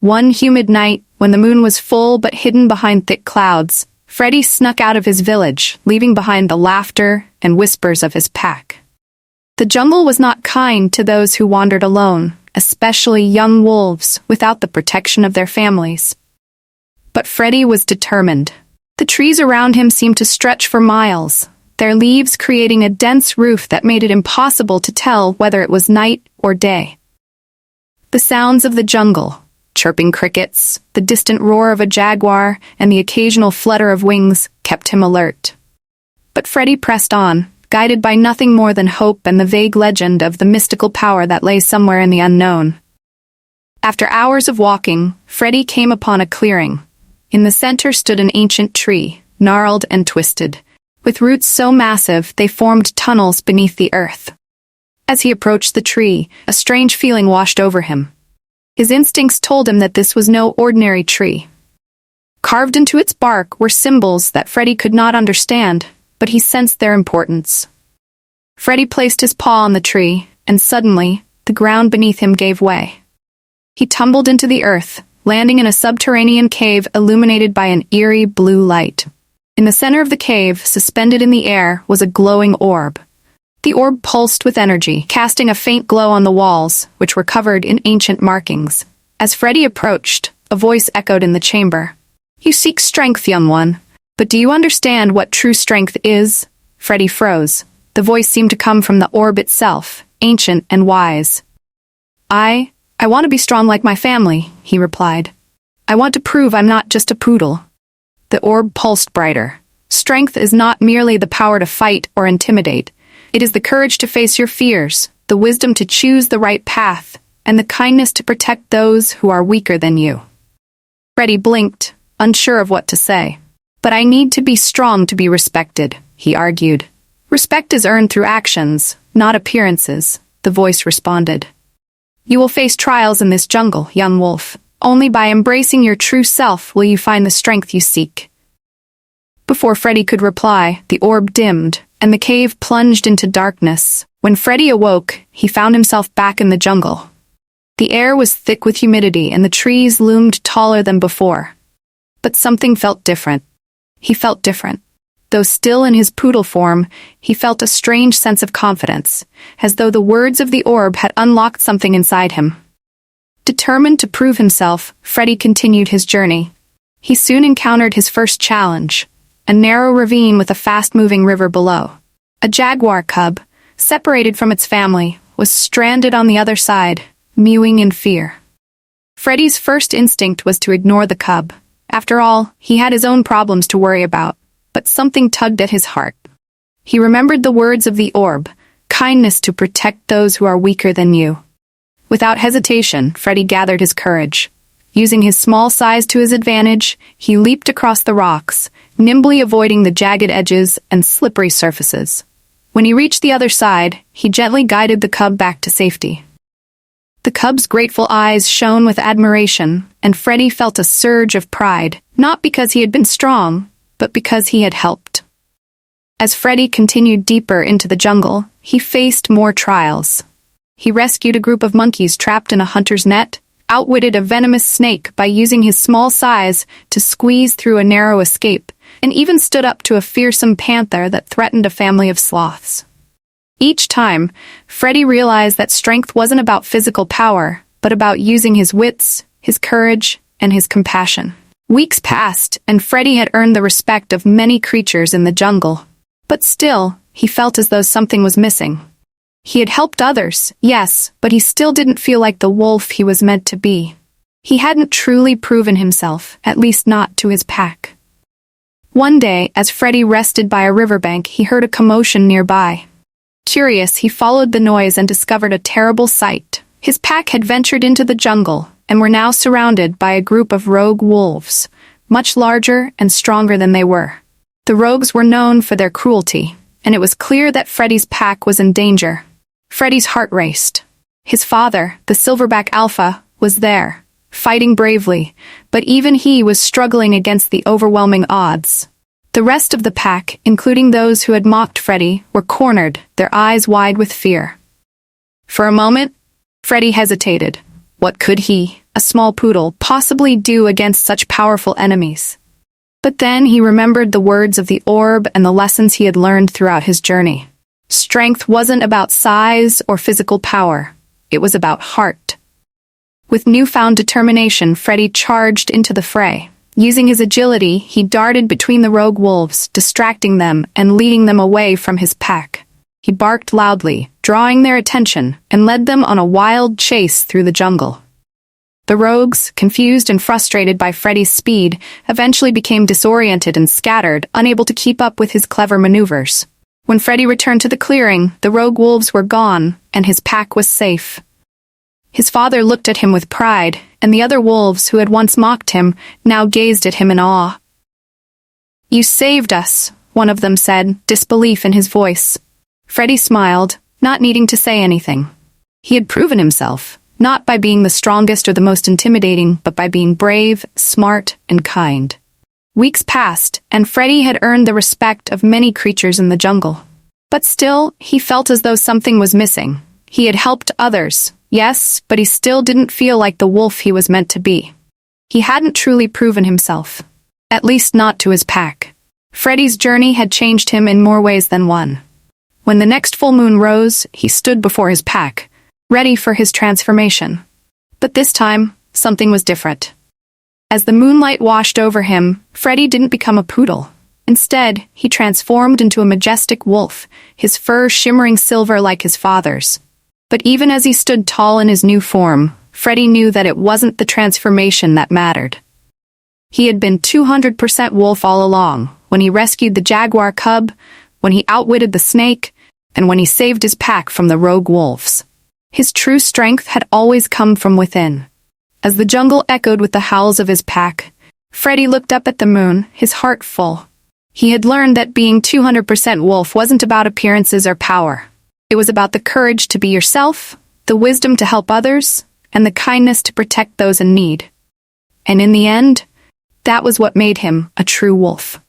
One humid night, when the moon was full but hidden behind thick clouds, Freddy snuck out of his village, leaving behind the laughter and whispers of his pack. The jungle was not kind to those who wandered alone, especially young wolves without the protection of their families. But Freddy was determined. The trees around him seemed to stretch for miles, their leaves creating a dense roof that made it impossible to tell whether it was night or day. The sounds of the jungle, chirping crickets, the distant roar of a jaguar, and the occasional flutter of wings kept him alert. But Freddy pressed on, guided by nothing more than hope and the vague legend of the mystical power that lay somewhere in the unknown. After hours of walking, Freddy came upon a clearing. In the center stood an ancient tree, gnarled and twisted, with roots so massive they formed tunnels beneath the earth. As he approached the tree, a strange feeling washed over him. His instincts told him that this was no ordinary tree. Carved into its bark were symbols that Freddy could not understand, but he sensed their importance. Freddy placed his paw on the tree, and suddenly, the ground beneath him gave way. He tumbled into the earth, landing in a subterranean cave illuminated by an eerie blue light. In the center of the cave, suspended in the air, was a glowing orb. The orb pulsed with energy, casting a faint glow on the walls, which were covered in ancient markings. As Freddy approached, a voice echoed in the chamber. "You seek strength, young one. But do you understand what true strength is?" Freddy froze. The voice seemed to come from the orb itself, ancient and wise. I want to be strong like my family," he replied. "I want to prove I'm not just a poodle." The orb pulsed brighter. Strength is not merely the power to fight or intimidate. It is the courage to face your fears, the wisdom to choose the right path, and the kindness to protect those who are weaker than you. Freddy blinked, unsure of what to say. "But I need to be strong to be respected," he argued. "Respect is earned through actions, not appearances," the voice responded. "You will face trials in this jungle, young wolf. Only by embracing your true self will you find the strength you seek." Before Freddy could reply, the orb dimmed, and the cave plunged into darkness. When Freddy awoke, he found himself back in the jungle. The air was thick with humidity, and the trees loomed taller than before. But something felt different. He felt different. Though still in his poodle form, he felt a strange sense of confidence, as though the words of the orb had unlocked something inside him. Determined to prove himself, Freddy continued his journey. He soon encountered his first challenge, a narrow ravine with a fast-moving river below. A jaguar cub, separated from its family, was stranded on the other side, mewing in fear. Freddy's first instinct was to ignore the cub. After all, he had his own problems to worry about. But something tugged at his heart. He remembered the words of the orb, kindness to protect those who are weaker than you. Without hesitation, Freddy gathered his courage. Using his small size to his advantage, he leaped across the rocks, nimbly avoiding the jagged edges and slippery surfaces. When he reached the other side, he gently guided the cub back to safety. The cub's grateful eyes shone with admiration, and Freddy felt a surge of pride, not because he had been strong, but because he had helped. As Freddy continued deeper into the jungle, he faced more trials. He rescued a group of monkeys trapped in a hunter's net, outwitted a venomous snake by using his small size to squeeze through a narrow escape, and even stood up to a fearsome panther that threatened a family of sloths. Each time, Freddy realized that strength wasn't about physical power, but about using his wits, his courage, and his compassion. Weeks passed, and Freddy had earned the respect of many creatures in the jungle. But still, he felt as though something was missing. He had helped others, yes, but he still didn't feel like the wolf he was meant to be. He hadn't truly proven himself, at least not to his pack. One day, as Freddy rested by a riverbank, he heard a commotion nearby. Curious, he followed the noise and discovered a terrible sight. His pack had ventured into the jungle, and were now surrounded by a group of rogue wolves, much larger and stronger than they were. The rogues were known for their cruelty, and it was clear that Freddy's pack was in danger. Freddy's heart raced. His father, the Silverback Alpha, was there, fighting bravely, but even he was struggling against the overwhelming odds. The rest of the pack, including those who had mocked Freddy, were cornered, their eyes wide with fear. For a moment, Freddy hesitated. What could he, a small poodle, possibly do against such powerful enemies? But then he remembered the words of the orb and the lessons he had learned throughout his journey. Strength wasn't about size or physical power. It was about heart. With newfound determination, Freddy charged into the fray. Using his agility, he darted between the rogue wolves, distracting them and leading them away from his pack. He barked loudly, drawing their attention, and led them on a wild chase through the jungle. The rogues, confused and frustrated by Freddy's speed, eventually became disoriented and scattered, unable to keep up with his clever maneuvers. When Freddy returned to the clearing, the rogue wolves were gone, and his pack was safe. His father looked at him with pride, and the other wolves who had once mocked him now gazed at him in awe. "You saved us," one of them said, disbelief in his voice. Freddy smiled, not needing to say anything. He had proven himself, not by being the strongest or the most intimidating, but by being brave, smart, and kind. Weeks passed, and Freddy had earned the respect of many creatures in the jungle. But still, he felt as though something was missing. He had helped others, yes, but he still didn't feel like the wolf he was meant to be. He hadn't truly proven himself. At least not to his pack. Freddy's journey had changed him in more ways than one. When the next full moon rose, he stood before his pack, ready for his transformation. But this time, something was different. As the moonlight washed over him, Freddy didn't become a poodle. Instead, he transformed into a majestic wolf, his fur shimmering silver like his father's. But even as he stood tall in his new form, Freddy knew that it wasn't the transformation that mattered. He had been 200% wolf all along, when he rescued the jaguar cub, when he outwitted the snake, and when he saved his pack from the rogue wolves. His true strength had always come from within. As the jungle echoed with the howls of his pack, Freddy looked up at the moon, his heart full. He had learned that being 200% wolf wasn't about appearances or power. It was about the courage to be yourself, the wisdom to help others, and the kindness to protect those in need. And in the end, that was what made him a true wolf.